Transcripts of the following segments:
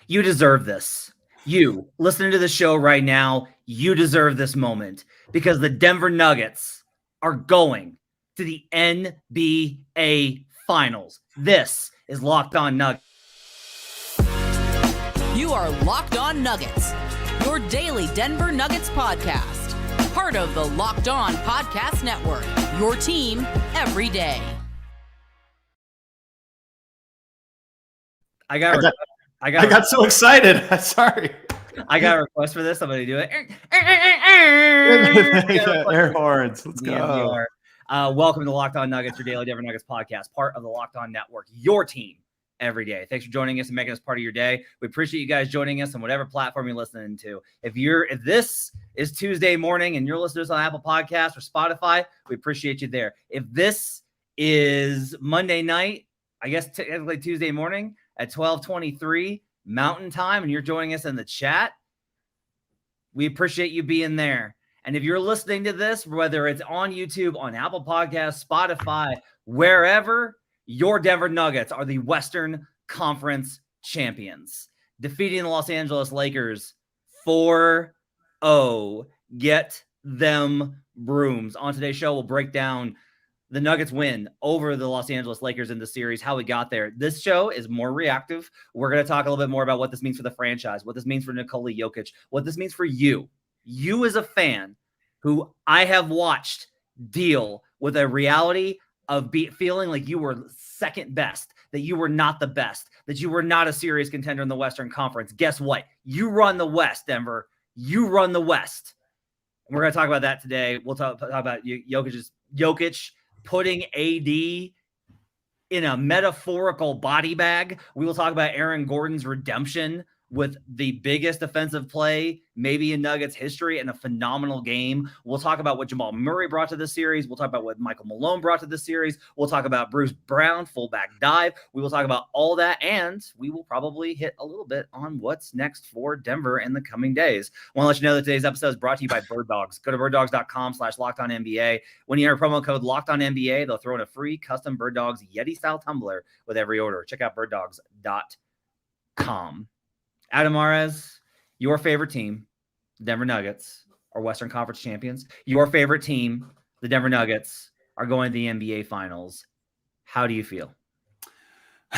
You deserve this. You listening to the show right now, you deserve this moment because the Denver Nuggets are going to the NBA Finals. This is Locked On Nuggets. You are Locked On Nuggets, your daily Denver Nuggets podcast. Part of the Locked On Podcast Network, your team every day. I got so excited. Sorry. I got a request for this. I'm going to do it. Air horns. Let's go. Welcome to Locked On Nuggets, your daily Denver Nuggets podcast, part of the Locked On Network, your team every day. Thanks for joining us and making us part of your day. We appreciate you guys joining us on whatever platform you're listening to. If this is Tuesday morning and you're listening to us on Apple Podcasts or Spotify, we appreciate you there. If this is Monday night, I guess technically Tuesday morning at 12:23 Mountain Time, and you're joining us in the chat, we appreciate you being there. And if you're listening to this, whether it's on YouTube, on Apple Podcasts, Spotify, wherever, your Denver Nuggets are the Western Conference champions, defeating the Los Angeles Lakers 4-0. Get them brooms. On today's show, we'll break down the Nuggets win over the Los Angeles Lakers in the series, how we got there. This show is more reactive. We're going to talk a little bit more about what this means for the franchise, what this means for Nikola Jokic, what this means for you. You as a fan who I have watched deal with a reality of feeling like you were second best, that you were not the best, that you were not a serious contender in the Western Conference. Guess what? You run the West, Denver. You run the West. And we're going to talk about that today. We'll talk about Jokic putting AD in a metaphorical body bag. We will talk about Aaron Gordon's redemption with the biggest defensive play maybe in Nuggets history and a phenomenal game. We'll talk about what Jamal Murray brought to the series. We'll talk about what Michael Malone brought to the series. We'll talk about Bruce Brown, fullback dive. We will talk about all that, and we will probably hit a little bit on what's next for Denver in the coming days. I want to let you know that today's episode is brought to you by Bird Dogs. Go to birddogs.com/LockedOnNBA. When you enter promo code LockedOnNBA, they'll throw in a free custom Bird Dogs Yeti-style tumbler with every order. Check out birddogs.com. Adam Mares, your favorite team, the Denver Nuggets, are Western Conference champions. Your favorite team, the Denver Nuggets, are going to the NBA Finals. How do you feel?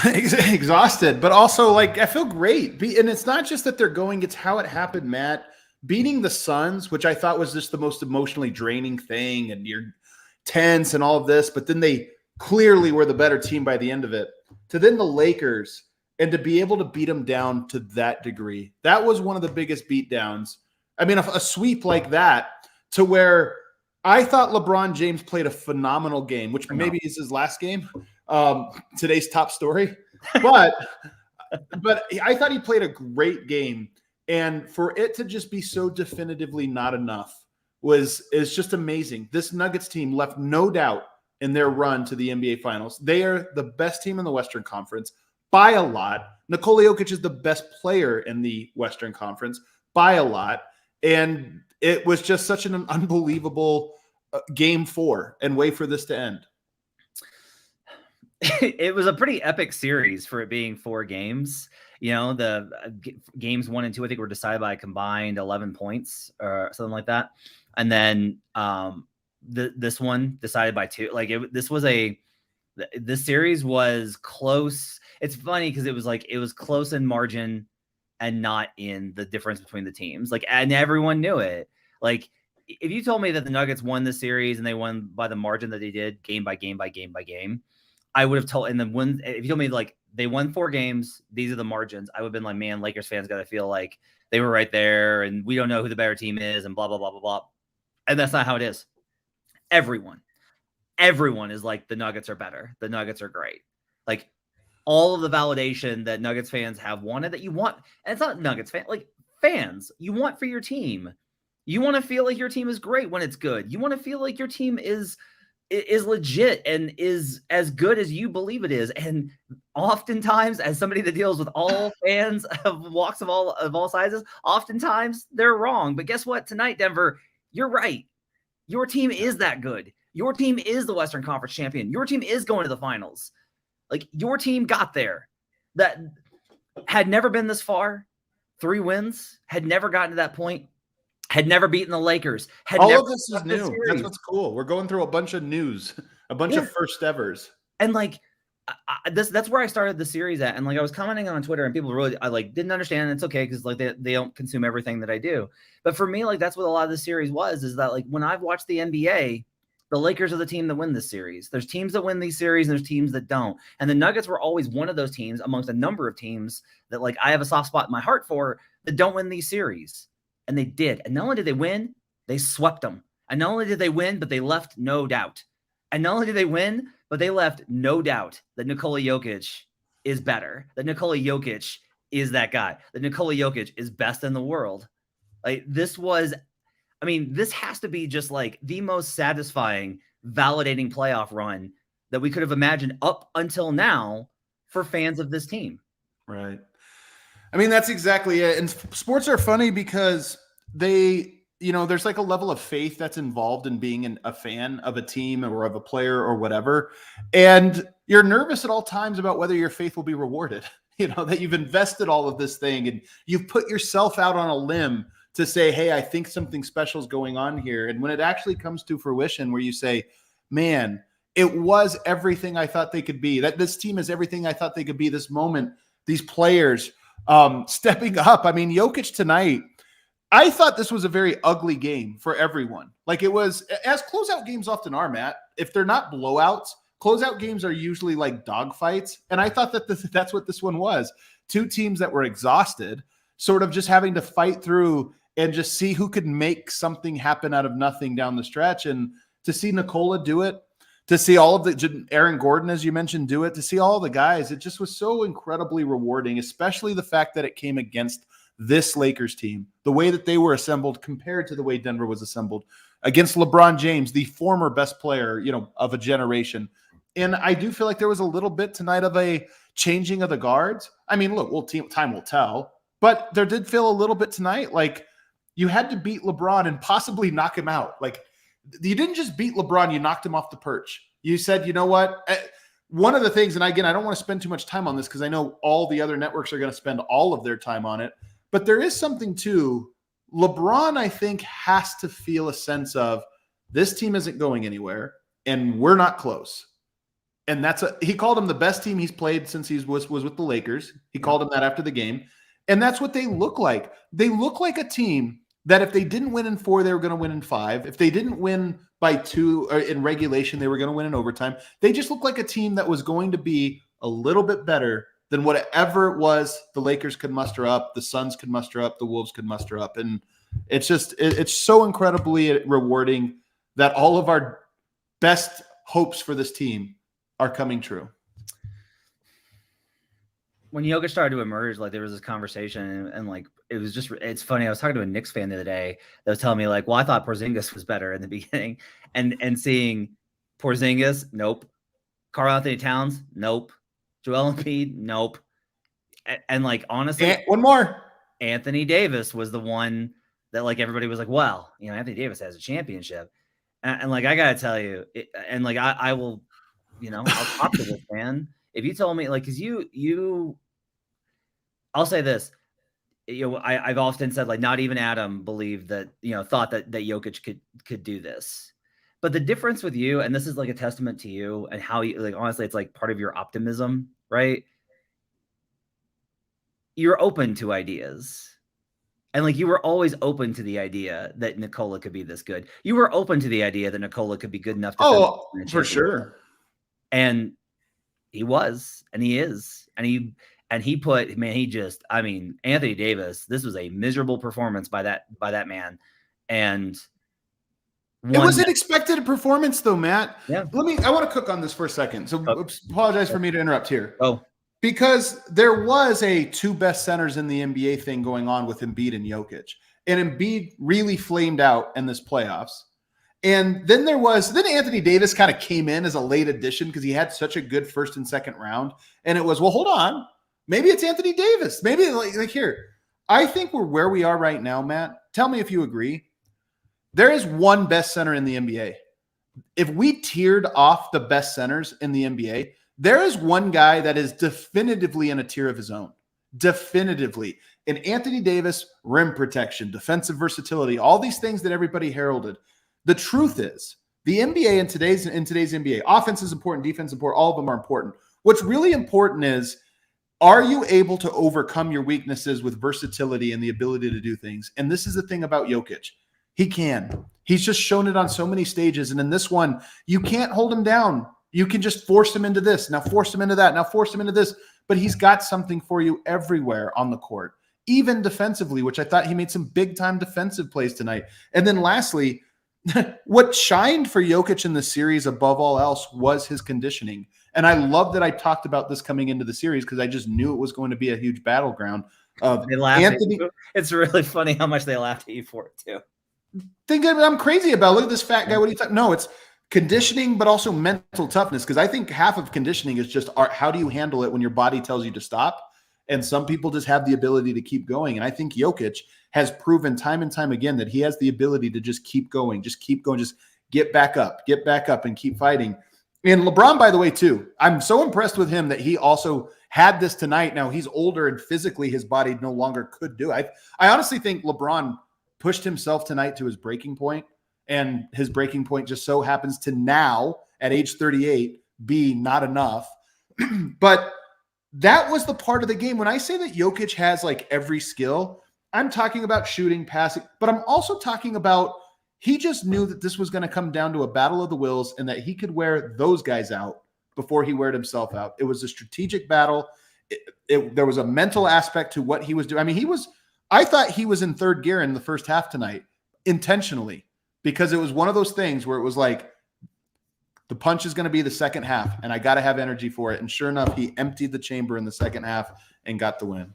Exhausted, but also I feel great. And it's not just that they're going, it's how it happened, Matt. Beating the Suns, which I thought was just the most emotionally draining thing, and you're tense and all of this, but then they clearly were the better team by the end of it. To then the Lakers, and to be able to beat them down to that degree, that was one of the biggest beatdowns. I mean, a sweep like that, to where I thought LeBron James played a phenomenal game, which maybe is his last game. Today's top story. But I thought he played a great game. And for it to just be so definitively not enough is just amazing. This Nuggets team left no doubt in their run to the NBA Finals. They are the best team in the Western Conference by a lot. Nikola Jokic is the best player in the Western Conference by a lot. And it was just such an unbelievable game 4 and way for this to end. It was a pretty epic series for it being 4 games. You know, the games 1 and 2, I think, were decided by a combined 11 points or something like that. And then this one decided by 2. This series was close. It's funny because it was close in margin and not in the difference between the teams. And everyone knew it. If you told me that the Nuggets won the series and they won by the margin that they did, game by game by game by game, I would have told. And then if you told me they won 4 games, these are the margins, I would have been like, man, Lakers fans got to feel like they were right there, and we don't know who the better team is, and blah blah blah blah blah. And that's not how it is. Everyone is like, the Nuggets are better. The Nuggets are great. All of the validation that Nuggets fans have wanted, that you want, and it's not Nuggets fans, you want for your team. You want to feel like your team is great when it's good. You want to feel like your team is legit and is as good as you believe it is. And oftentimes, as somebody that deals with all fans of walks of all sizes, oftentimes they're wrong. But guess what? Tonight, Denver, you're right. Your team is that good. Your team is the Western Conference champion. Your team is going to the finals. Like your team got there. That had never been this far. 3 wins, had never gotten to that point, had never beaten the Lakers. All of this is new. That's what's cool. We're going through a bunch of news, a bunch of first evers. And like that's where I started the series at. And like I was commenting on Twitter, and people really didn't understand. And it's okay because like they don't consume everything that I do. But for me, like that's what a lot of the series was, is that like when I've watched the NBA, the Lakers are the team that win this series. There's teams that win these series, and there's teams that don't. And the Nuggets were always one of those teams amongst a number of teams that like I have a soft spot in my heart for that don't win these series. And they did. And not only did they win, they swept them. And not only did they win, but they left no doubt. And not only did they win, but they left no doubt that Nikola Jokic is better, that Nikola Jokic is that guy, that Nikola Jokic is best in the world. Like this has to be just like the most satisfying, validating playoff run that we could have imagined up until now for fans of this team. Right. I mean, that's exactly it. And sports are funny because there's like a level of faith that's involved in being a fan of a team or of a player or whatever. And you're nervous at all times about whether your faith will be rewarded, that you've invested all of this thing and you've put yourself out on a limb to say, hey, I think something special is going on here. And when it actually comes to fruition where you say, man, it was everything I thought they could be, that this team is everything I thought they could be, this moment, these players stepping up. I mean, Jokic tonight, I thought this was a very ugly game for everyone. Like it was, as closeout games often are, Matt, if they're not blowouts, closeout games are usually like dogfights. And I thought that that's what this one was. 2 teams that were exhausted, sort of just having to fight through and just see who could make something happen out of nothing down the stretch. And to see Nikola do it, to see all of the Aaron Gordon, as you mentioned, do it, to see all the guys, it just was so incredibly rewarding, especially the fact that it came against this Lakers team, the way that they were assembled compared to the way Denver was assembled against LeBron James, the former best player, of a generation. And I do feel like there was a little bit tonight of a changing of the guards. I mean, look, time will tell, but there did feel a little bit tonight like you had to beat LeBron and possibly knock him out. Like you didn't just beat LeBron, you knocked him off the perch. You said, you know what? One of the things, and again, I don't want to spend too much time on this because I know all the other networks are going to spend all of their time on it, but there is something to LeBron, I think, has to feel a sense of this team isn't going anywhere and we're not close. And he called them the best team he's played since he was with the Lakers. He called them that after the game. And that's what they look like. They look like a team that if they didn't win in 4, they were going to win in 5. If they didn't win by 2 or in regulation, they were going to win in overtime. They just look like a team that was going to be a little bit better than whatever it was the Lakers could muster up, the Suns could muster up, the Wolves could muster up. And it's just, it's so incredibly rewarding that all of our best hopes for this team are coming true. When Jokic started to emerge, like there was this conversation and like, it was just, it's funny. I was talking to a Knicks fan the other day that was telling me like, well, I thought Porzingis was better in the beginning and seeing Porzingis, nope. Karl Anthony Towns, nope. Joel Embiid, nope. And like, honestly, one more. Anthony Davis was the one that like, everybody was like, well, Anthony Davis has a championship. And like, I got to tell you, I will, I'll talk to this man. If you told me like, cause I'll say this, I've often said like, not even Adam believed that, thought that Jokic could do this. But the difference with you, and this is like a testament to you and how you like, honestly, it's like part of your optimism, right? You're open to ideas. And like, you were always open to the idea that Nikola could be this good. You were open to the idea that Nikola could be good enough to for sure. And he was, and he is, and he put, man, Anthony Davis, this was a miserable performance by that man. And it was an expected performance though, Matt. Yeah. I want to cook on this for a second. So apologize for me to interrupt here. Because there was a 2 best centers in the NBA thing going on with Embiid and Jokic. And Embiid really flamed out in this playoffs. And then Anthony Davis kind of came in as a late addition because he had such a good first and second round. And it was, well, hold on. Maybe it's Anthony Davis. Maybe like here. I think we're where we are right now, Matt. Tell me if you agree. There is one best center in the NBA. If we tiered off the best centers in the NBA, There is one guy that is definitively in a tier of his own. Definitively. And Anthony Davis, rim protection, defensive versatility, all these things that everybody heralded. The truth is, the NBA in today's NBA, offense is important, defense is important, all of them are important. What's really important is, are you able to overcome your weaknesses with versatility and the ability to do things? And this is the thing about Jokic. He can. He's just shown it on so many stages. And in this one, you can't hold him down. You can just force him into this, now force him into that, now force him into this. But he's got something for you everywhere on the court, even defensively, which I thought he made some big-time defensive plays tonight. And then lastly, what shined for Jokic in the series above all else was his conditioning. And I love that I talked about this coming into the series because I just knew it was going to be a huge battleground. They laughed Anthony, at you. It's really funny how much they laughed at you for it, too. Think of I'm crazy about. Look at this fat guy. What are you talking? No, it's conditioning, but also mental toughness. Because I think half of conditioning is just how do you handle it when your body tells you to stop? And some people just have the ability to keep going. And I think Jokic has proven time and time again that he has the ability to just keep going, just get back up and keep fighting. And LeBron, by the way, too, I'm so impressed with him that he also had this tonight. Now he's older and physically his body no longer could do it. I honestly think LeBron pushed himself tonight to his breaking point, and his breaking point just so happens to now at age 38 be not enough. But that was the part of the game. When I say that Jokic has like every skill, I'm talking about shooting, passing, but I'm also talking about he just knew that this was going to come down to a battle of the wills and that he could wear those guys out before he wore himself out. It was a strategic battle. There was a mental aspect to what he was doing. I mean, I thought he was in third gear in the first half tonight intentionally, because it was one of those things where it was like, the punch is going to be the second half and I got to have energy for it. And sure enough, he emptied the chamber in the second half and got the win.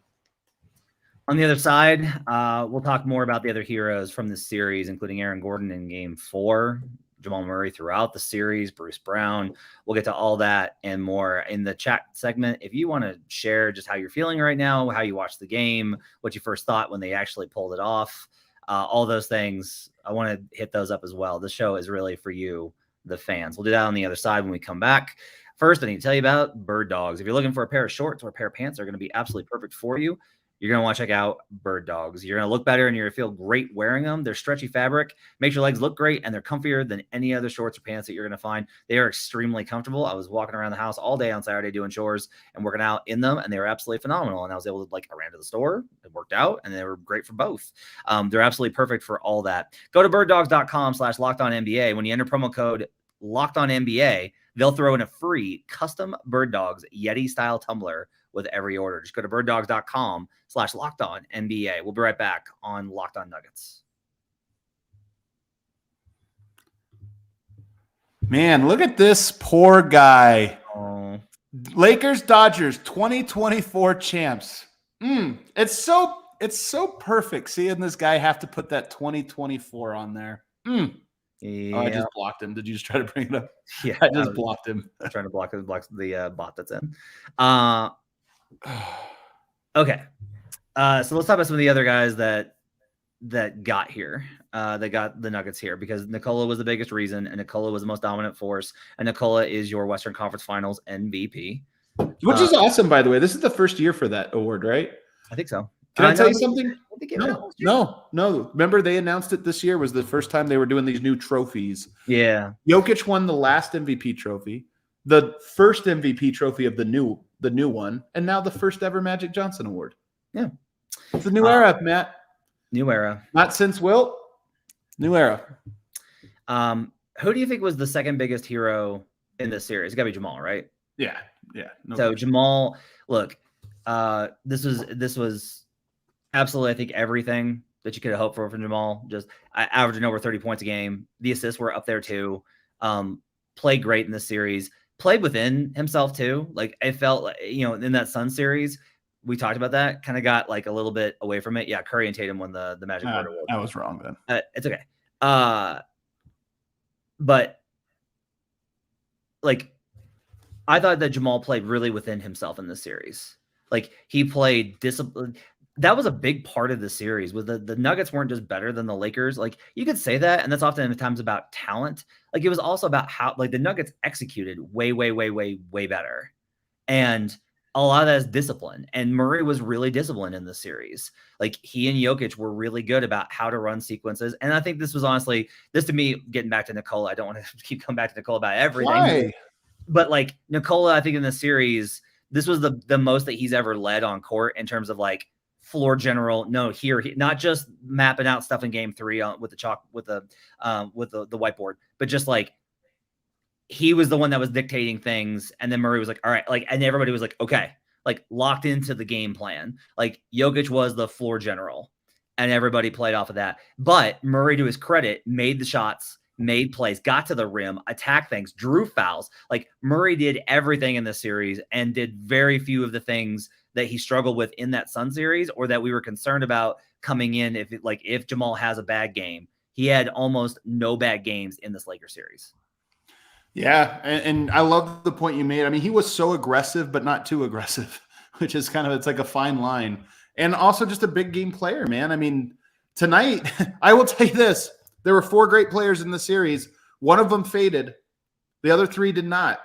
On the other side, we'll talk more about the other heroes from this series, including Aaron Gordon in Game 4, Jamal Murray throughout the series, Bruce Brown. We'll get to all that and more in the chat segment. If you want to share just how you're feeling right now, how you watched the game, what you first thought when they actually pulled it off, all those things, I want to hit those up as well. This show is really for you, the fans. We'll do that on the other side when we come back. First, I need to tell you about Bird Dogs. If you're looking for a pair of shorts or a pair of pants that are going to be absolutely perfect for you, you're going to want to check out Bird Dogs. You're going to look better and you're going to feel great wearing them. They're stretchy fabric, makes your legs look great, and they're comfier than any other shorts or pants that you're going to find. They are extremely comfortable. I was walking around the house all day on Saturday doing chores and working out in them, and they were absolutely phenomenal. And I was able to, I ran to the store, it worked out, and they were great for both. They're absolutely perfect for all that. Go to birddogs.com/LockedOnNBA. When you enter promo code LockedOnNBA, they'll throw in a free custom Bird Dogs Yeti-style tumbler with every order. Just go to birddogs.com/LockedOnNBA. We'll be right back on Locked On Nuggets. Man, look at this poor guy. Oh. Lakers Dodgers 2024 champs. It's so perfect seeing this guy have to put that 2024 on there. Yeah. Oh, I just blocked him. Did you just try to bring it up? Yeah, I just blocked him. I'm trying to block the bot that's in. Okay. So let's talk about some of the other guys that got here. That got the Nuggets here, because Nikola was the biggest reason, and Nikola was the most dominant force, and Nikola is your Western Conference Finals MVP. Which is awesome, by the way. This is the first year for that award, right? I think so. Can I tell you something? No. Remember, they announced it this year was the first time they were doing these new trophies. Yeah. Jokic won the last MVP trophy, the first MVP trophy of the new one, and now the first ever Magic Johnson Award. Yeah. It's a new era, Matt. New era. Not since Wilt. New era. Who do you think was the second biggest hero in this series? It's got to be Jamal, right? Yeah. No so question. Jamal, look, this was absolutely, I think, everything that you could have hoped for from Jamal. Just averaging over 30 points a game. The assists were up there too. Played great in this series. Played within himself too. I felt, in that Sun series, we talked about that. Kind of got a little bit away from it. Yeah, Curry and Tatum won the Magic Award. I was wrong then. It's okay. But I thought that Jamal played really within himself in this series. He played discipline. that was a big part of the series. With the Nuggets weren't just better than the Lakers. Like, you could say that, and that's oftentimes about talent. Like, it was also about how, like, the Nuggets executed way, way, way, way, way better. And a lot of that is discipline. And Murray was really disciplined in this series. Like, he and Jokic were really good about how to run sequences. And I think this was honestly, this to me, getting back to Nikola, I don't want to keep coming back to Nikola about everything. Why? But like Nikola, I think in the series, this was the most that he's ever led on court in terms of like floor general. No, not just mapping out stuff in game 3 with the chalk, with the whiteboard, but just like, he was the one that was dictating things. And then Murray was like, all right, like, and everybody was like, okay, like locked into the game plan. Like, Jokic was the floor general and everybody played off of that. But Murray, to his credit, made the shots, made plays, got to the rim, attacked things, drew fouls. Like, Murray did everything in this series and did very few of the things that he struggled with in that Sun series, or that we were concerned about coming in. If Jamal has a bad game, he had almost no bad games in this Lakers series. Yeah, and I love the point you made. I mean, he was so aggressive, but not too aggressive, which is it's like a fine line. And also just a big game player, man. I mean, tonight, I will tell you this. There were 4 great players in the series. One of them faded. The other 3 did not.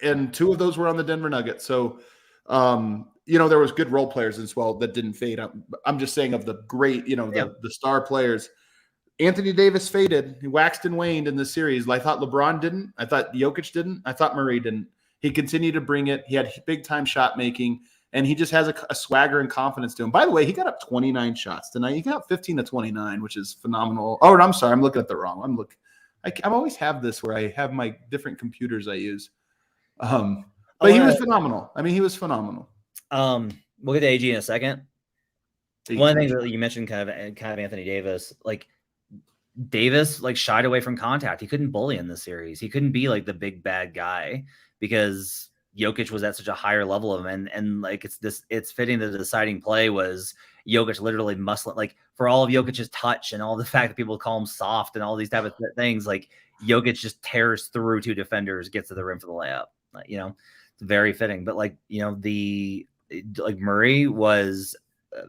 And 2 of those were on the Denver Nuggets. So, there was good role players as well that didn't fade. I'm just saying of the great, the star players. Anthony Davis faded. He waxed and waned in the series. I thought LeBron didn't. I thought Jokic didn't. I thought Murray didn't. He continued to bring it. He had big-time shot making, and he just has a swagger and confidence to him. By the way, he got up 29 shots tonight. He got up 15 to 29, which is phenomenal. Oh, I'm sorry. I'm looking at the wrong. I always have this where I have my different computers I use. But he was phenomenal. I mean, he was phenomenal. We'll get to AG in a second. One of the things that you mentioned, kind of Anthony Davis, like, Davis like shied away from contact. He couldn't bully in this series. He couldn't be like the big bad guy because Jokic was at such a higher level of him. And like, it's fitting that the deciding play was Jokic literally muscling, like, for all of Jokic's touch and all the fact that people call him soft and all these type of things, like, Jokic just tears through 2 defenders, gets to the rim for the layup. It's very fitting. But like, Murray was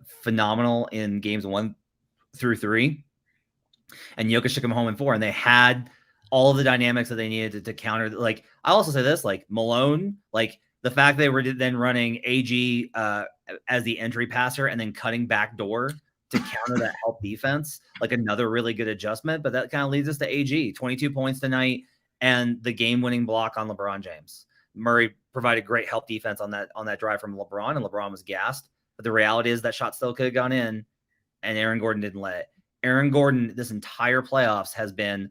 phenomenal in games 1 through 3. And Jokic took him home in 4, and they had all of the dynamics that they needed to counter. Like, I also say this, like, Malone, like, the fact they were then running AG as the entry passer and then cutting back door to counter that help defense, like, another really good adjustment. But that kind of leads us to AG, 22 points tonight, and the game-winning block on LeBron James. Murray provided great help defense on that drive from LeBron, and LeBron was gassed. But the reality is that shot still could have gone in, and Aaron Gordon didn't let it. Aaron Gordon, this entire playoffs, has been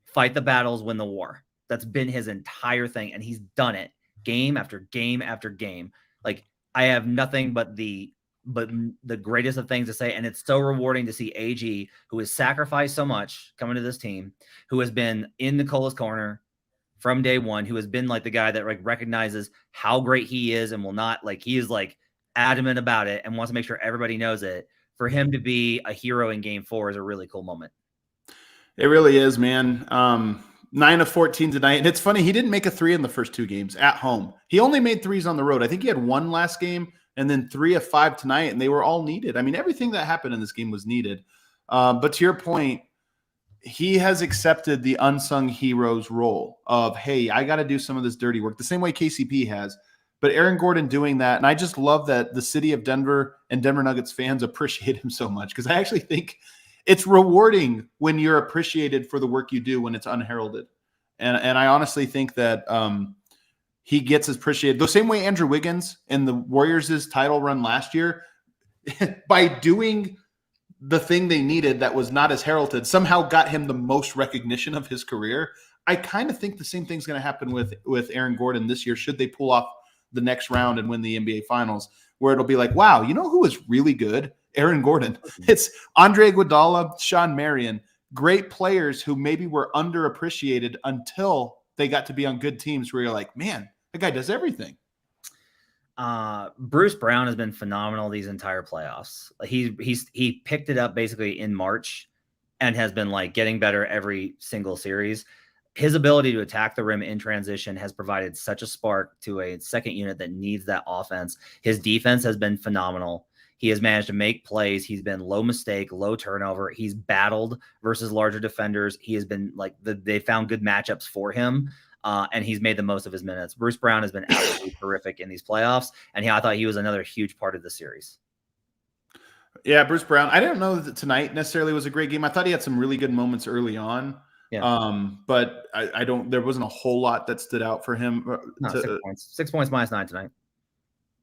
fight the battles, win the war. That's been his entire thing, and he's done it game after game after game. Like, I have nothing but the greatest of things to say, and it's so rewarding to see AG, who has sacrificed so much coming to this team, who has been in Nikola's corner from day one, who has been like the guy that like recognizes how great he is and will not, like, he is like adamant about it and wants to make sure everybody knows it. For him to be a hero in game 4 is a really cool moment. It really is, man. 9 of 14 tonight. And it's funny, he didn't make a 3 in the first 2 games at home. He only made 3s on the road. I think he had 1 last game and then 3 of 5 tonight, and they were all needed. I mean, everything that happened in this game was needed. But to your point, he has accepted the unsung heroes role of, hey, I got to do some of this dirty work, the same way KCP has. But Aaron Gordon doing that, and I just love that the city of Denver and Denver Nuggets fans appreciate him so much, because I actually think it's rewarding when you're appreciated for the work you do when it's unheralded. And I honestly think that he gets appreciated the same way Andrew Wiggins in the Warriors' title run last year, by doing the thing they needed that was not as heralded, somehow got him the most recognition of his career. I kind of think the same thing's going to happen with Aaron Gordon this year, should they pull off the next round and win the NBA Finals, where it'll be like, wow, you know who is really good? Aaron Gordon. It's Andre Iguodala, Sean Marion, great players who maybe were underappreciated until they got to be on good teams where you're like, man, that guy does everything. Bruce Brown has been phenomenal these entire playoffs. He picked it up basically in March and has been like getting better every single series. His ability to attack the rim in transition has provided such a spark to a second unit that needs that offense. His defense has been phenomenal. He has managed to make plays. He's been low mistake, low turnover. He's battled versus larger defenders. He has been like they found good matchups for him. And he's made the most of his minutes. Bruce Brown has been absolutely terrific in these playoffs. And I thought he was another huge part of the series. Yeah, Bruce Brown. I didn't know that tonight necessarily was a great game. I thought he had some really good moments early on. Yeah. But I don't, there wasn't a whole lot that stood out for him. No, 6 points. 6 points -9 tonight.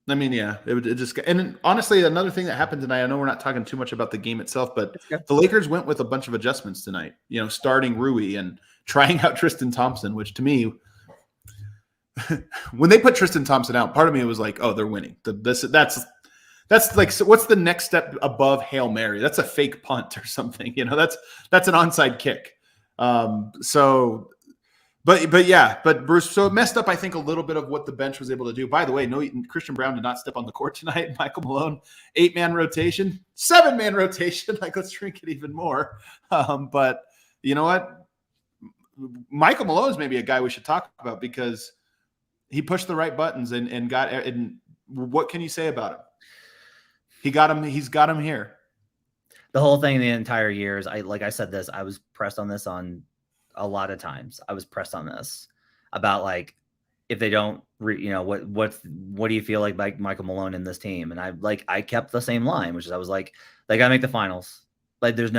I mean, yeah, it just, and honestly, another thing that happened tonight, I know we're not talking too much about the game itself, but the Lakers went with a bunch of adjustments tonight, starting Rui and trying out Tristan Thompson, which to me, when they put Tristan Thompson out, part of me was like, oh, they're winning. That's like, so what's the next step above Hail Mary? That's a fake punt or something. That's an onside kick. But Bruce, so it messed up, I think, a little bit of what the bench was able to do. By the way, no, Christian Brown did not step on the court tonight. Michael Malone, 8-man rotation, 7-man rotation. Like, let's shrink it even more. But you know what? Michael Malone is maybe a guy we should talk about because he pushed the right buttons and got. And what can you say about him? He got him. He's got him here. The whole thing the entire year is I was pressed on this on a lot of times. I was pressed on this about like, if they don't, what do you feel like Michael Malone in this team? And I kept the same line, which is I was like, they got to make the finals. Like this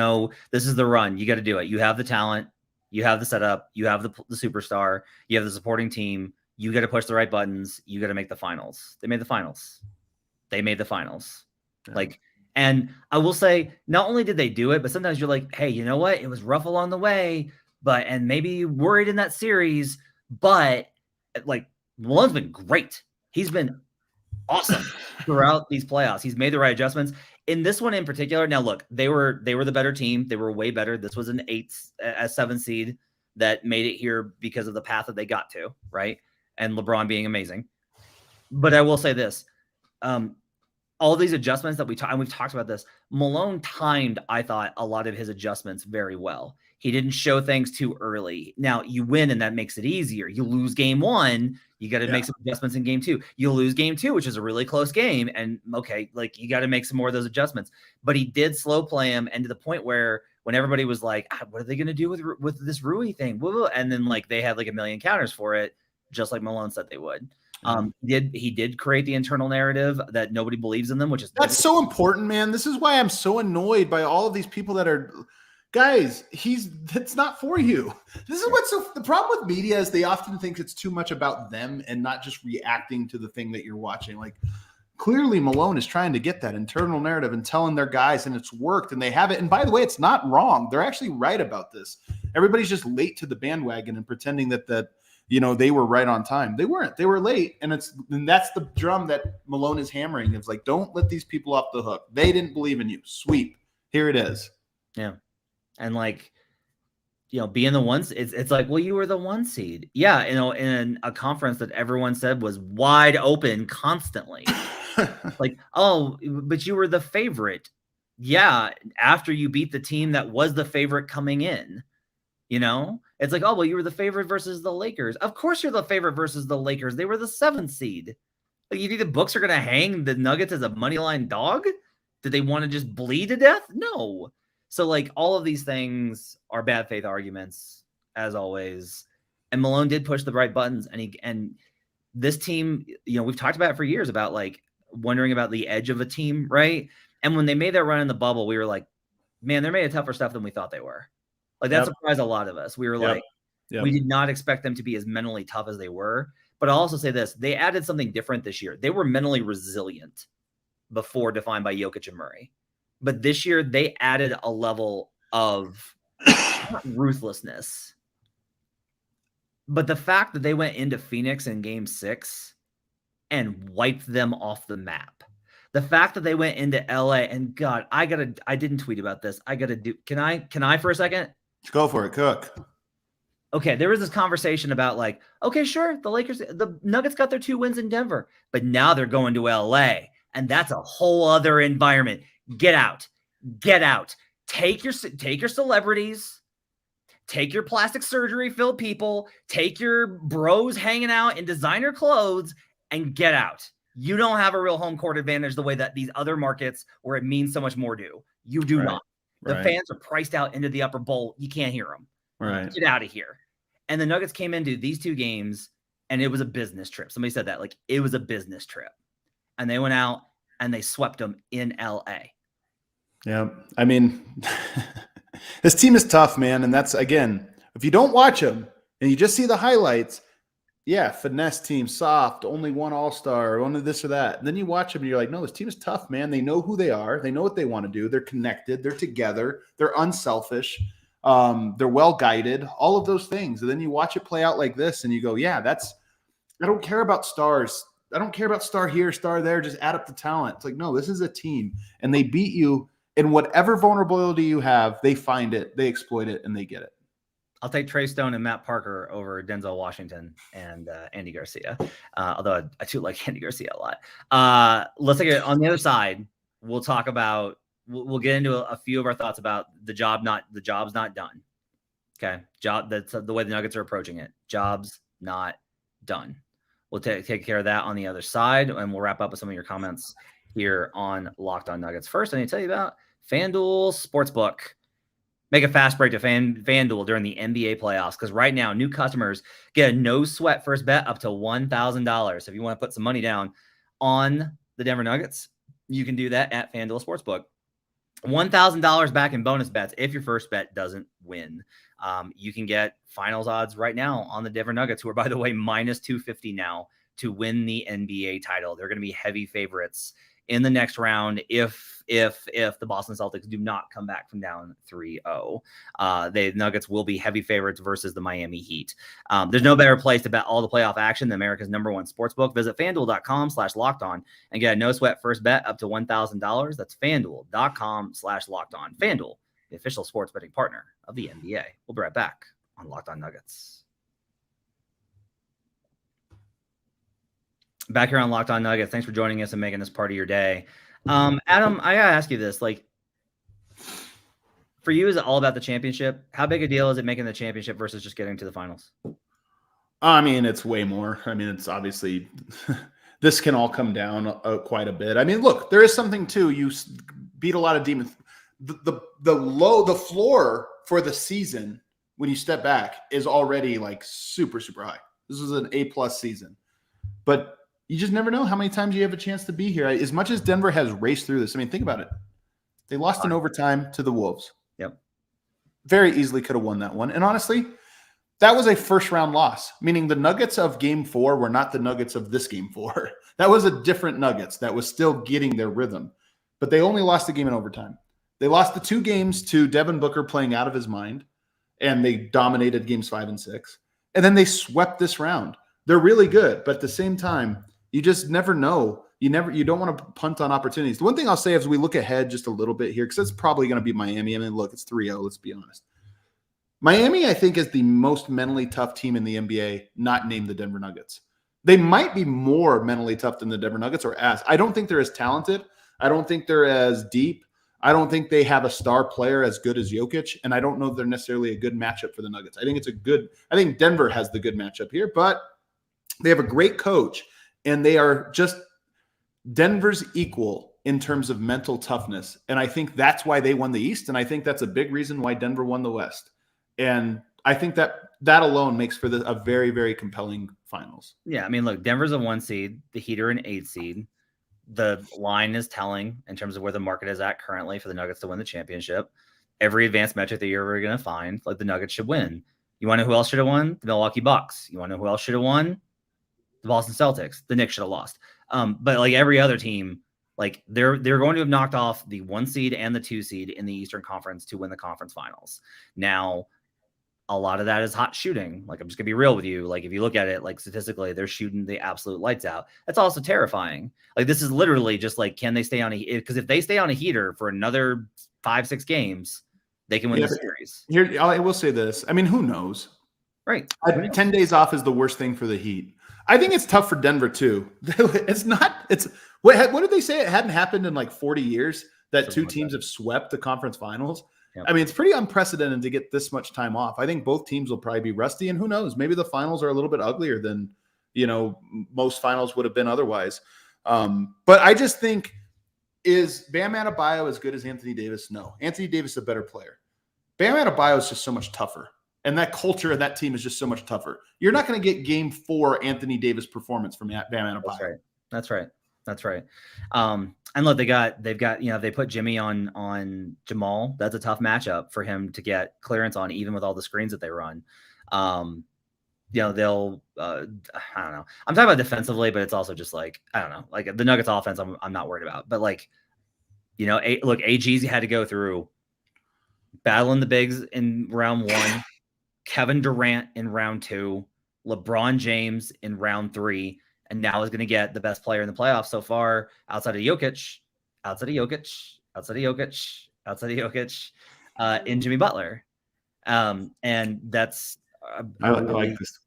is the run. You got to do it. You have the talent, you have the setup, you have the superstar, you have the supporting team. You got to push the right buttons. You got to make the finals. They made the finals. Yeah. And I will say, not only did they do it, but sometimes you're like, hey, you know what? It was rough along the way, and maybe worried in that series, but like Malone's been great. He's been awesome throughout these playoffs. He's made the right adjustments. In this one in particular, now look, they were the better team. They were way better. This was an 7 seed that made it here because of the path that they got to, right? And LeBron being amazing. But I will say this, all these adjustments that we've talked about this, Malone timed, I thought, a lot of his adjustments very well. He didn't show things too early. Now you win and that makes it easier. You lose game 1, you got to make some adjustments in game 2. You lose game 2, which is a really close game. And okay, like you got to make some more of those adjustments, but he did slow play him. And to the point where when everybody was like, what are they going to do with this Rui thing? And then like, they had like a million counters for it, just like Malone said they would. He did create the internal narrative that nobody believes in them, that's so important, man. This is why I'm so annoyed by all of these people that are guys. That's not for you. This is the problem with media is they often think it's too much about them and not just reacting to the thing that you're watching. Like clearly Malone is trying to get that internal narrative and telling their guys, and it's worked and they have it. And by the way, it's not wrong. They're actually right about this. Everybody's just late to the bandwagon and pretending that they were right on time. They weren't. They were late, and that's the drum that Malone is hammering. It's like, don't let these people off the hook. They didn't believe in you. Sweep. Here it is. Yeah, and being the ones, it's like, well, you were the 1 seed. Yeah, in a conference that everyone said was wide open constantly. Like, oh, but you were the favorite. Yeah, after you beat the team that was the favorite coming in. It's like, oh, well, you were the favorite versus the Lakers. Of course you're the favorite versus the Lakers. They were the 7th seed. Like, you think the books are going to hang the Nuggets as a money line dog? Did they want to just bleed to death? No. So, like, all of these things are bad faith arguments, as always. And Malone did push the right buttons. And this team, we've talked about it for years about, like, wondering about the edge of a team, right? And when they made that run in the bubble, we were like, man, they're made of tougher stuff than we thought they were. Like that surprised a lot of us. We were like, we did not expect them to be as mentally tough as they were. But I'll also say this, they added something different this year. They were mentally resilient before, defined by Jokic and Murray. But this year they added a level of not ruthlessness. But the fact that they went into Phoenix in game 6 and wiped them off the map. The fact that they went into LA and God, I didn't tweet about this. Can I for a second? Go for it, Cook. Okay, there was this conversation about like, okay, sure, the Nuggets got their 2 wins in Denver, but now they're going to LA, and that's a whole other environment. Get out. Take your celebrities, take your plastic surgery filled people, take your bros hanging out in designer clothes, and get out. You don't have a real home court advantage the way that these other markets where it means so much more do. You do not. The fans are priced out into the upper bowl. You can't hear them. Right. Get out of here. And the Nuggets came into these two games, and it was a business trip. Somebody said that. Like, it was a business trip. And they went out, and they swept them in L.A. Yeah. I mean, this team is tough, man. And that's, again, if you don't watch them and you just see the highlights, yeah, finesse team, soft, only one all-star, only this or that. And then you watch them and you're like, no, this team is tough, man. They know who they are. They know what they want to do. They're connected. They're together. They're unselfish. They're well-guided, all of those things. And then you watch it play out like this and you go, yeah, I don't care about stars. I don't care about star here, star there. Just add up the talent. It's like, no, this is a team. And they beat you in whatever vulnerability you have. They find it, they exploit it, and they get it. I'll take Trey Stone and Matt Parker over Denzel Washington and Andy Garcia. Although I do like Andy Garcia a lot. Let's take it on the other side. We'll talk about, we'll get into a few of our thoughts about the job's not done. Okay. That's the way the Nuggets are approaching it. Job's not done. We'll take care of that on the other side. And we'll wrap up with some of your comments here on Locked On Nuggets. First, I need to tell you about FanDuel Sportsbook. Make a fast break to FanDuel during the NBA playoffs, because right now, new customers get a no-sweat first bet up to $1,000. So if you want to put some money down on the Denver Nuggets, you can do that at FanDuel Sportsbook. $1,000 back in bonus bets if your first bet doesn't win. You can get finals odds right now on the Denver Nuggets, who are, by the way, minus 250 now to win the NBA title. They're going to be heavy favorites in the next round if the Boston Celtics do not come back from down 3-0. The Nuggets will be heavy favorites versus the Miami Heat. There's no better place to bet all the playoff action than America's #1 sportsbook. Visit FanDuel.com/lockedon and get a no sweat first bet up to $1,000. That's FanDuel.com/lockedon. FanDuel, the official sports betting partner of the NBA. We'll be right back on Locked On Nuggets. Back here on Locked On Nuggets. Thanks for joining us and making this part of your day. Adam, I gotta ask you this. Like, for you, is it all about the championship? How big a deal is it making the championship versus just getting to the finals? I mean, it's way more. I mean, it's obviously this can all come down quite a bit. I mean, look, there is something too. You beat a lot of demons. The floor for the season when you step back is already like super, super high. This is an A+ season, but you just never know how many times you have a chance to be here. As much as Denver has raced through this, I mean, think about it. They lost in overtime to the Wolves. Yep. Very easily could have won that one. And honestly, that was a first-round loss, meaning the Nuggets of Game 4 were not the Nuggets of this Game 4. That was a different Nuggets that was still getting their rhythm. But they only lost the game in overtime. They lost the 2 games to Devin Booker playing out of his mind, and they dominated games 5 and 6. And then they swept this round. They're really good, but at the same time, you just never know. You don't want to punt on opportunities. The one thing I'll say as we look ahead just a little bit here, because it's probably going to be Miami. I mean, look, it's 3-0. Let's be honest. Miami, I think, is the most mentally tough team in the NBA, not named the Denver Nuggets. They might be more mentally tough than the Denver Nuggets or as. I don't think they're as talented. I don't think they're as deep. I don't think they have a star player as good as Jokic, and I don't know if they're necessarily a good matchup for the Nuggets. I think Denver has the good matchup here, but they have a great coach. And they are just Denver's equal in terms of mental toughness. And I think that's why they won the East. And I think that's a big reason why Denver won the West. And I think that alone makes for a very, very compelling finals. Yeah. I mean, look, Denver's a 1 seed. The Heat are an 8 seed. The line is telling in terms of where the market is at currently for the Nuggets to win the championship. Every advanced metric that you're ever going to find, like, the Nuggets should win. You want to know who else should have won? The Milwaukee Bucks. You want to know who else should have won? The Boston Celtics. The Knicks should have lost. But like every other team, like they're going to have knocked off the 1 seed and the 2 seed in the Eastern Conference to win the conference finals. Now, a lot of that is hot shooting. Like, I'm just gonna be real with you. Like, if you look at it, like, statistically, they're shooting the absolute lights out. That's also terrifying. Like, this is literally just like, can they stay on because if they stay on a heater for another 5-6 games, they can win the series. Here, I will say this. I mean, who knows? Right. 10 days off is the worst thing for the Heat. I think it's tough for Denver too. What did they say? It hadn't happened in like 40 years that two teams have swept the conference finals. Yep. I mean, it's pretty unprecedented to get this much time off. I think both teams will probably be rusty, and who knows, maybe the finals are a little bit uglier than, most finals would have been otherwise. But I just think, is Bam Adebayo as good as Anthony Davis? No. Anthony Davis is a better player. Bam Adebayo is just so much tougher. And that culture of that team is just so much tougher. You're not going to get game 4 Anthony Davis performance from Bam Adebayo. That's right. And look, they've got, they put Jimmy on Jamal. That's a tough matchup for him to get clearance on, even with all the screens that they run. They'll, I don't know. I'm talking about defensively, but it's also just like, I don't know, like the Nuggets offense, I'm not worried about, but like, look, AG's had to go through battling the bigs in round 1, Kevin Durant in round 2, LeBron James in round 3, and now is going to get the best player in the playoffs so far outside of Jokic, in Jimmy Butler. And that's, I like this.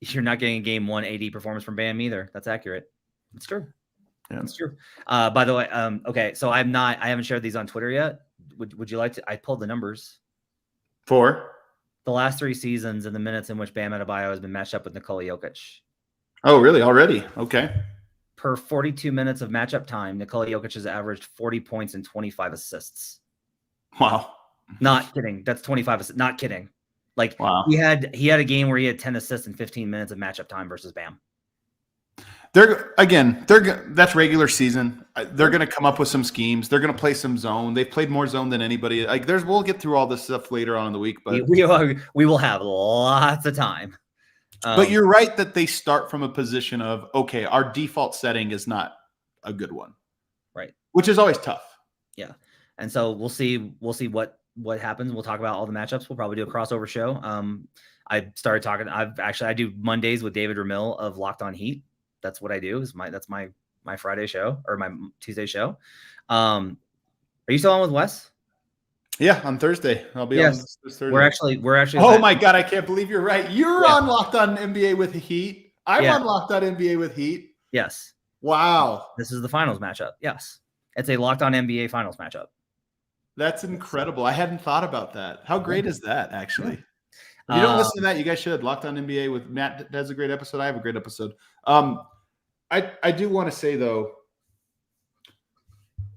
You're not getting a game 1 AD performance from Bam either. That's accurate. It's true. Yeah, it's true. By the way, okay, so I haven't shared these on Twitter yet. Would you like to? I pulled the numbers for the last 3 seasons and the minutes in which Bam Adebayo has been matched up with Nikola Jokic. Oh, really? Already? Okay. Per 42 minutes of matchup time, Nikola Jokic has averaged 40 points and 25 assists. Wow. Not kidding. That's 25 assists. Not kidding. Like, wow. he had a game where he had 10 assists in 15 minutes of matchup time versus Bam. That's regular season. They're going to come up with some schemes. They're going to play some zone. They've played more zone than anybody. Like, we'll get through all this stuff later on in the week, but we will have lots of time. But you're right that they start from a position of, okay, our default setting is not a good one, right? Which is always tough. Yeah, and so we'll see what happens. We'll talk about all the matchups. We'll probably do a crossover show. I started talking. I do Mondays with David Ramil of Locked On Heat. That's what I do. That's my Friday show or my Tuesday show. Are you still on with Wes? Yeah, on Thursday. I'll be on this Thursday. We're actually. Oh my God, I can't believe you're right. You're on Locked On NBA with Heat. I'm on Locked On NBA with Heat. Yes. Wow. This is the finals matchup. Yes. It's a Locked On NBA finals matchup. That's incredible. I hadn't thought about that. How great is that, actually? If you don't listen to that, you guys should. Locked On NBA with Matt has a great episode. I have a great episode. I do want to say, though,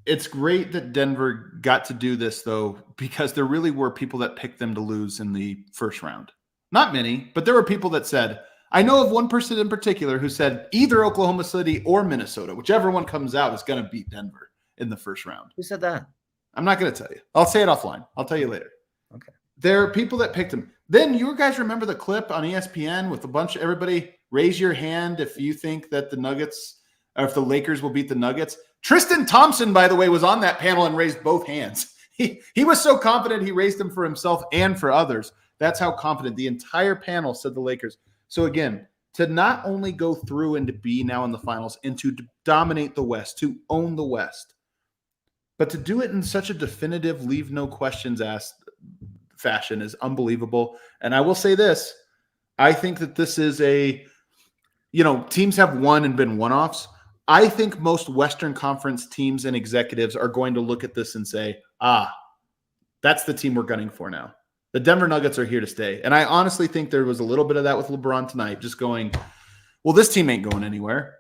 it's great that Denver got to do this, though, because there really were people that picked them to lose in the first round. Not many, but there were people that said, I know of one person in particular who said either Oklahoma City or Minnesota, whichever one comes out, is going to beat Denver in the first round. Who said that? I'm not going to tell you. I'll say it offline. I'll tell you later. Okay. There are people that picked him. Then you guys remember the clip on ESPN with a bunch of everybody raise your hand if you think that the Nuggets or if the Lakers will beat the Nuggets. Tristan Thompson, by the way, was on that panel and raised both hands. He was so confident he raised them for himself and for others. That's how confident the entire panel said the Lakers. So again, to not only go through and to be now in the finals and to dominate the West, to own the West, but to do it in such a definitive, leave no questions asked fashion is unbelievable. And I will say this, I think that this is teams have won and been one-offs. I think most Western Conference teams and executives are going to look at this and say, that's the team we're gunning for now. The Denver Nuggets are here to stay. And I honestly think there was a little bit of that with LeBron tonight, just going, well, this team ain't going anywhere.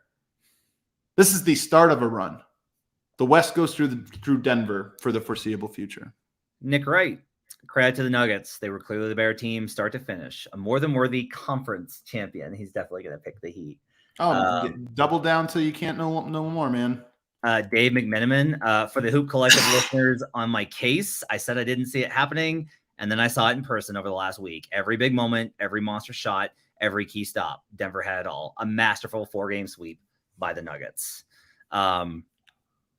This is the start of a run. The West goes through Denver for the foreseeable future. Nick Wright, credit to the Nuggets. They were clearly the better team start to finish. A more than worthy conference champion. He's definitely going to pick the Heat. Double down till you can't no more, man. Dave McMenamin, for the Hoop Collective listeners on my case, I said I didn't see it happening, and then I saw it in person over the last week. Every big moment, every monster shot, every key stop. Denver had it all. A masterful 4-game sweep by the Nuggets.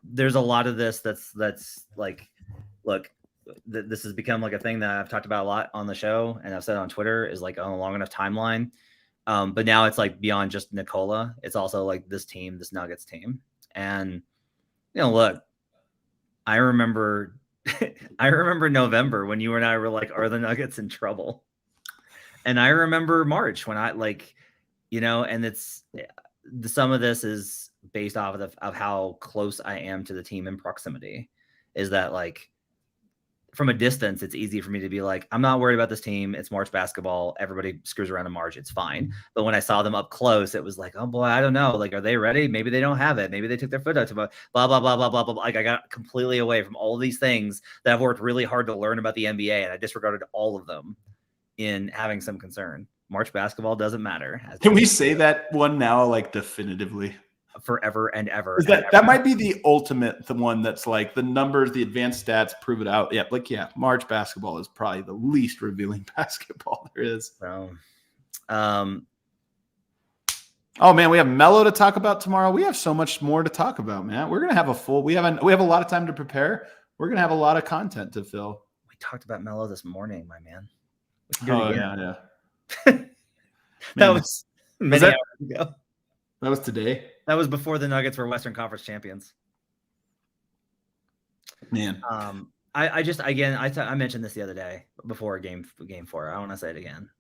There's a lot of this that's like, look, this has become like a thing that I've talked about a lot on the show, and I've said on Twitter, is like on a long enough timeline. But now it's like beyond just Nikola. It's also like this team, this Nuggets team. And, look, I remember November when you and I were like, are the Nuggets in trouble? And I remember March when I and it's some of this is based off of how close I am to the team in proximity, is that like from a distance, it's easy for me to be like, I'm not worried about this team. It's March basketball. Everybody screws around in March. It's fine. But when I saw them up close, it was like, oh boy, I don't know. Like, are they ready? Maybe they don't have it. Maybe they took their foot out to blah, blah, blah, blah, blah, blah. Like, I got completely away from all these things that I've worked really hard to learn about the NBA, and I disregarded all of them in having some concern. March basketball doesn't matter. Can we say that one now, like definitively? Forever and ever. That might be the ultimate, the one that's like the numbers, the advanced stats prove it out. Yeah, March basketball is probably the least revealing basketball there is. So, oh man, we have Melo to talk about tomorrow. We have so much more to talk about, man. We're gonna have we have a lot of time to prepare. We're gonna have a lot of content to fill. We talked about Melo this morning, my man. Yeah. That was many hours ago. That was today. That was before the Nuggets were Western Conference champions. Man. I mentioned this the other day before game 4. I want to say it again.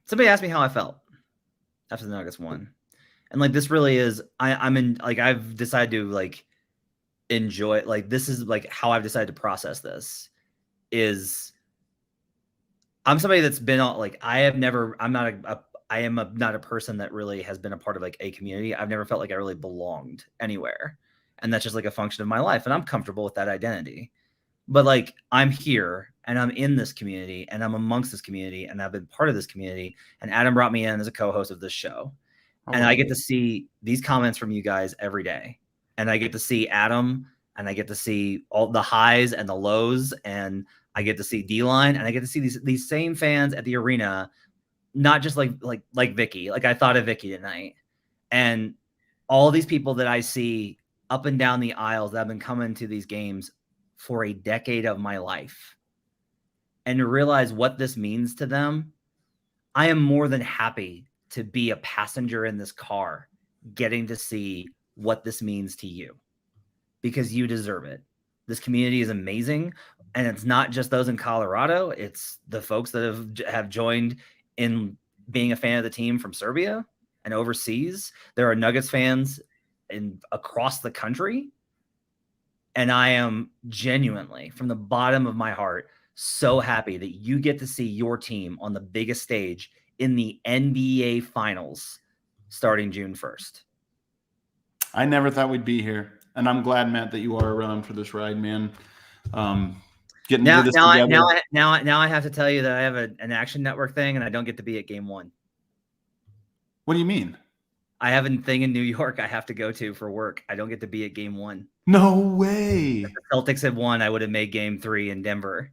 Somebody asked me how I felt after the Nuggets won. And like, this really is, I've decided to like enjoy it. Like, this is like how I've decided to process this is I'm somebody that's been on, like, I am not a person that really has been a part of like a community. I've never felt like I really belonged anywhere. And that's just like a function of my life. And I'm comfortable with that identity. But like, I'm here and I'm in this community and I'm amongst this community and I've been part of this community. And Adam brought me in as a co-host of this show. And I get to see these comments from you guys every day. And I get to see Adam and I get to see all the highs and the lows. And I get to see D-Line and I get to see these same fans at the arena. Not just like Vicky. Like, I thought of Vicky tonight, and all these people that I see up and down the aisles that have been coming to these games for a decade of my life, and to realize what this means to them. I am more than happy to be a passenger in this car, getting to see what this means to you, because you deserve it. This community is amazing, and it's not just those in Colorado. It's the folks that have joined in being a fan of the team from Serbia and overseas. There are Nuggets fans across the country. And I am genuinely, from the bottom of my heart, so happy that you get to see your team on the biggest stage in the NBA Finals starting June 1st. I never thought we'd be here. And I'm glad, Matt, that you are around for this ride, man. Getting now, to this now, together. now I have to tell you that I have an Action Network thing and I don't get to be at game 1. What do you mean? I have a thing in New York I have to go to for work. I don't get to be at game 1. No way. If the Celtics had won, I would have made game 3 in Denver.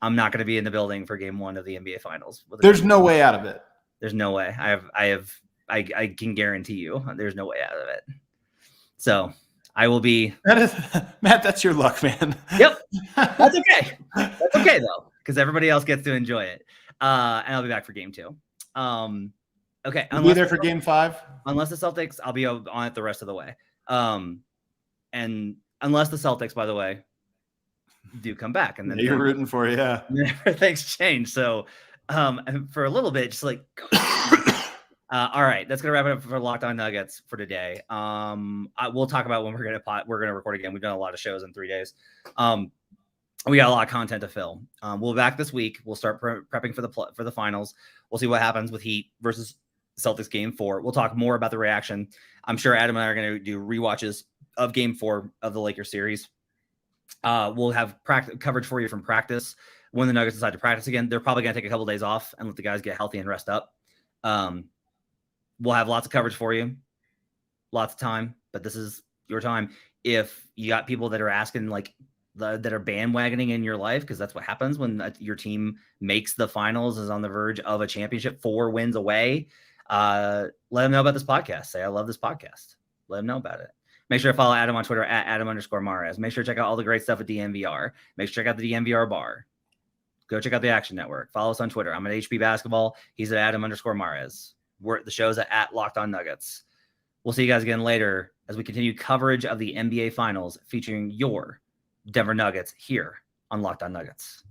I'm not going to be in the building for game 1 of the NBA Finals. There's no way out of it. There's no way. I can guarantee you there's no way out of it. So I will be. Matt, that's your luck, man. Yep. That's okay. That's okay, though, because everybody else gets to enjoy it. And I'll be back for game 2. Okay. You'll be there for game 5? Unless the Celtics, I'll be on it the rest of the way. And unless the Celtics, by the way, do come back. And then you're rooting for it, yeah. Things change. So for a little bit, just like all right, that's gonna wrap it up for Locked On Nuggets for today. We'll talk about when we're gonna record again. We've done a lot of shows in 3 days. We got a lot of content to fill. We'll be back this week. We'll start prepping for the finals. We'll see what happens with Heat versus Celtics game 4. We'll talk more about the reaction. I'm sure Adam and I are going to do rewatches of game 4 of the Lakers series. We'll have coverage for you from practice when the Nuggets decide to practice again. They're probably going to take a couple of days off and let the guys get healthy and rest up. We'll have lots of coverage for you, lots of time, but this is your time. If you got people that are asking, like, that are bandwagoning in your life, because that's what happens when your team makes the finals, is on the verge of a championship, 4 wins away, let them know about this podcast. Say, I love this podcast. Let them know about it. Make sure to follow Adam on Twitter at Adam_Mares. Make sure to check out all the great stuff at DNVR. Make sure to check out the DNVR bar. Go check out the Action Network. Follow us on Twitter. I'm at HP Basketball. He's at Adam_Mares. The show's at Locked On Nuggets. We'll see you guys again later as we continue coverage of the NBA Finals featuring your Denver Nuggets here on Locked On Nuggets.